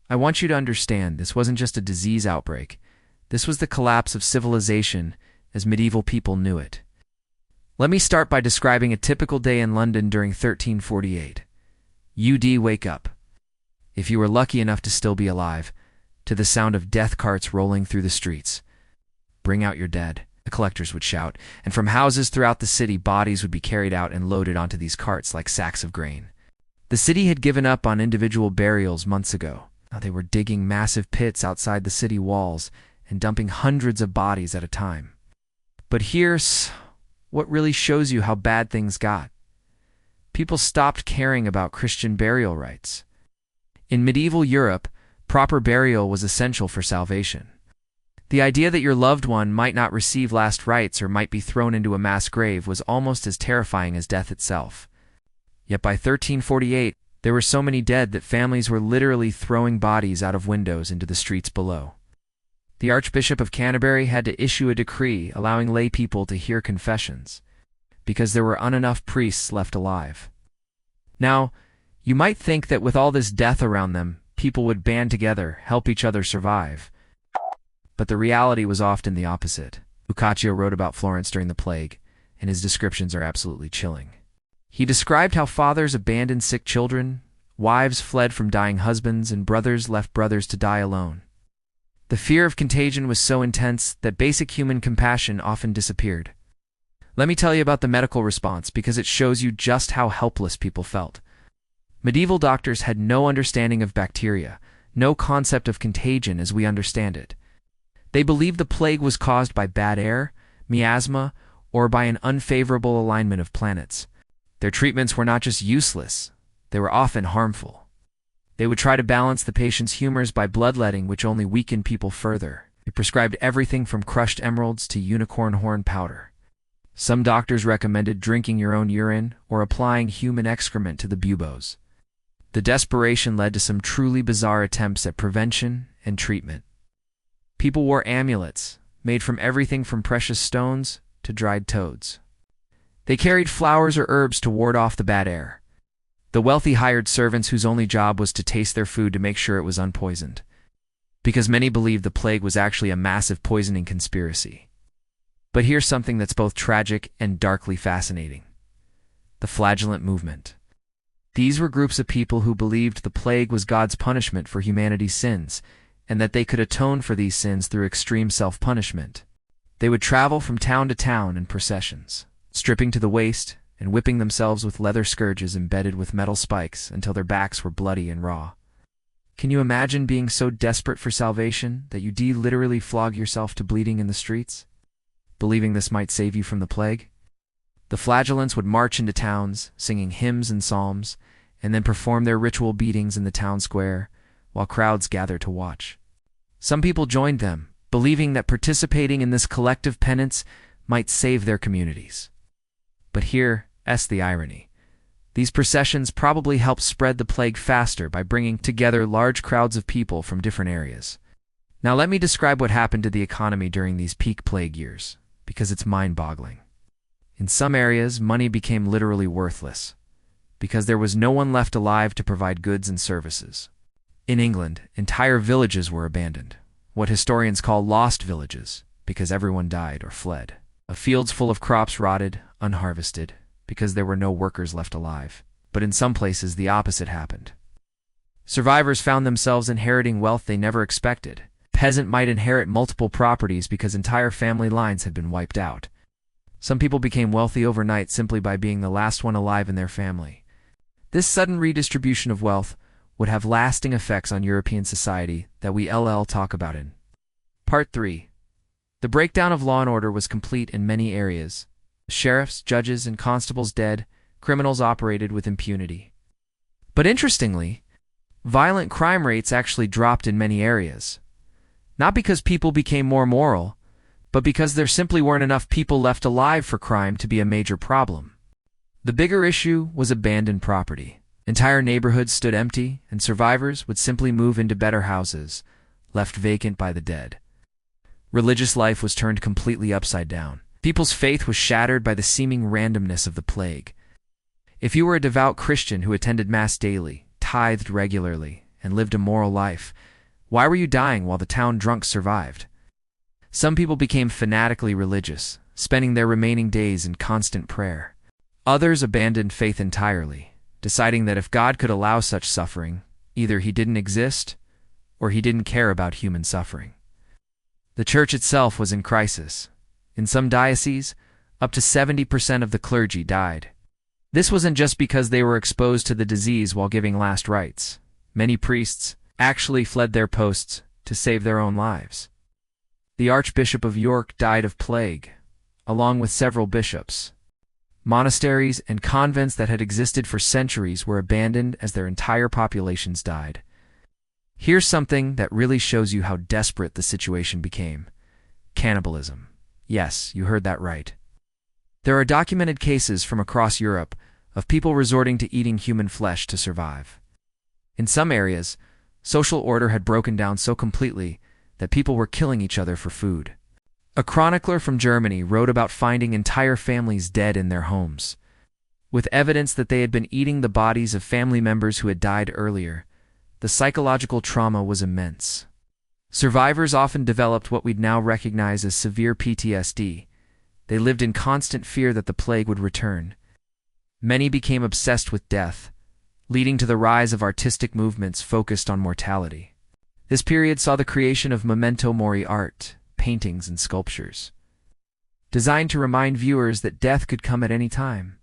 I want you to understand this wasn't just a disease outbreak. This was the collapse of civilization as medieval people knew it. Let me start by describing a typical day in London during 1348. UD wake up, if you were lucky enough to still be alive, to the sound of death carts rolling through the streets. Bring out your dead, the collectors would shout, and from houses throughout the city bodies would be carried out and loaded onto these carts like sacks of grain. The city had given up on individual burials months ago. Now they were digging massive pits outside the city walls and dumping hundreds of bodies at a time. But here's what really shows you how bad things got. People stopped caring about Christian burial rites. In medieval Europe, proper burial was essential for salvation. The idea that your loved one might not receive last rites or might be thrown into a mass grave was almost as terrifying as death itself. Yet by 1348, there were so many dead that families were literally throwing bodies out of windows into the streets below. The Archbishop of Canterbury had to issue a decree allowing lay people to hear confessions, because there were enough priests left alive. Now, you might think that with all this death around them, people would band together, help each other survive. But the reality was often the opposite. Boccaccio wrote about Florence during the plague, and his descriptions are absolutely chilling. He described how fathers abandoned sick children, wives fled from dying husbands, and brothers left brothers to die alone. The fear of contagion was so intense that basic human compassion often disappeared. Let me tell you about the medical response because it shows you just how helpless people felt. Medieval doctors had no understanding of bacteria, no concept of contagion as we understand it. They believed the plague was caused by bad air, miasma, or by an unfavorable alignment of planets. Their treatments were not just useless, they were often harmful. They would try to balance the patient's humors by bloodletting, which only weakened people further. They prescribed everything from crushed emeralds to unicorn horn powder. Some doctors recommended drinking your own urine or applying human excrement to the buboes. The desperation led to some truly bizarre attempts at prevention and treatment. People wore amulets, made from everything from precious stones to dried toads. They carried flowers or herbs to ward off the bad air. The wealthy hired servants whose only job was to taste their food to make sure it was unpoisoned, because many believed the plague was actually a massive poisoning conspiracy. But here's something that's both tragic and darkly fascinating. The flagellant movement. These were groups of people who believed the plague was God's punishment for humanity's sins, and that they could atone for these sins through extreme self-punishment. They would travel from town to town in processions, stripping to the waist and whipping themselves with leather scourges embedded with metal spikes until their backs were bloody and raw. Can you imagine being so desperate for salvation that you literally flog yourself to bleeding in the streets, believing this might save you from the plague? The flagellants would march into towns, singing hymns and psalms, and then perform their ritual beatings in the town square, while crowds gathered to watch. Some people joined them, believing that participating in this collective penance might save their communities. But here's the irony. These processions probably helped spread the plague faster by bringing together large crowds of people from different areas. Now let me describe what happened to the economy during these peak plague years, because it's mind-boggling. In some areas, money became literally worthless, because there was no one left alive to provide goods and services. In England, entire villages were abandoned, what historians call lost villages, because everyone died or fled. Fields full of crops rotted, unharvested, because there were no workers left alive. But in some places, the opposite happened. Survivors found themselves inheriting wealth they never expected. A peasant might inherit multiple properties because entire family lines had been wiped out. Some people became wealthy overnight simply by being the last one alive in their family. This sudden redistribution of wealth would have lasting effects on European society that we talk about in Part 3. The breakdown of law and order was complete in many areas. Sheriffs, judges, and constables dead, criminals operated with impunity. But interestingly, violent crime rates actually dropped in many areas. Not because people became more moral, but because there simply weren't enough people left alive for crime to be a major problem. The bigger issue was abandoned property. Entire neighborhoods stood empty, and survivors would simply move into better houses, left vacant by the dead. Religious life was turned completely upside down. People's faith was shattered by the seeming randomness of the plague. If you were a devout Christian who attended Mass daily, tithed regularly, and lived a moral life. Why were you dying while the town drunks survived? Some people became fanatically religious, spending their remaining days in constant prayer. Others abandoned faith entirely, deciding that if God could allow such suffering, either he didn't exist or he didn't care about human suffering. The church itself was in crisis. In some dioceses, up to 70% of the clergy died. This wasn't just because they were exposed to the disease while giving last rites. Many priests actually fled their posts to save their own lives. The Archbishop of York died of plague, along with several bishops. Monasteries and convents that had existed for centuries were abandoned as their entire populations died. Here's something that really shows you how desperate the situation became. Cannibalism. Yes, you heard that right. There are documented cases from across Europe of people resorting to eating human flesh to survive. In some areas, social order had broken down so completely that people were killing each other for food. A chronicler from Germany wrote about finding entire families dead in their homes, with evidence that they had been eating the bodies of family members who had died earlier. The psychological trauma was immense. Survivors often developed what we'd now recognize as severe PTSD. They lived in constant fear that the plague would return. Many became obsessed with death, leading to the rise of artistic movements focused on mortality. This period saw the creation of memento mori art, paintings and sculptures, designed to remind viewers that death could come at any time.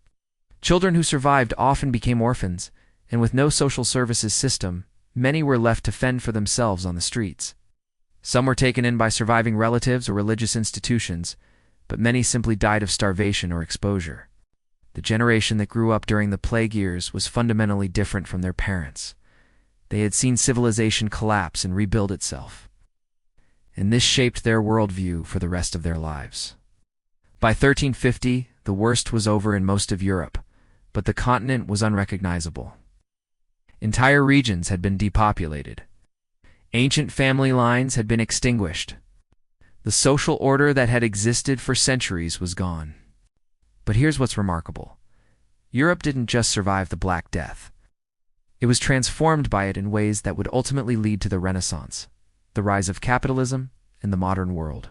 Children who survived often became orphans, and with no social services system, many were left to fend for themselves on the streets. Some were taken in by surviving relatives or religious institutions, but many simply died of starvation or exposure. The generation that grew up during the plague years was fundamentally different from their parents. They had seen civilization collapse and rebuild itself, and this shaped their worldview for the rest of their lives. By 1350, the worst was over in most of Europe, but the continent was unrecognizable. Entire regions had been depopulated. Ancient family lines had been extinguished. The social order that had existed for centuries was gone. But here's what's remarkable. Europe didn't just survive the Black Death. It was transformed by it in ways that would ultimately lead to the Renaissance, the rise of capitalism, and the modern world.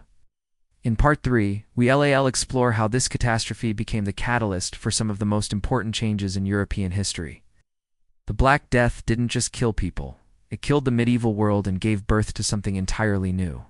In Part 3, we'll explore how this catastrophe became the catalyst for some of the most important changes in European history. The Black Death didn't just kill people, it killed the medieval world and gave birth to something entirely new.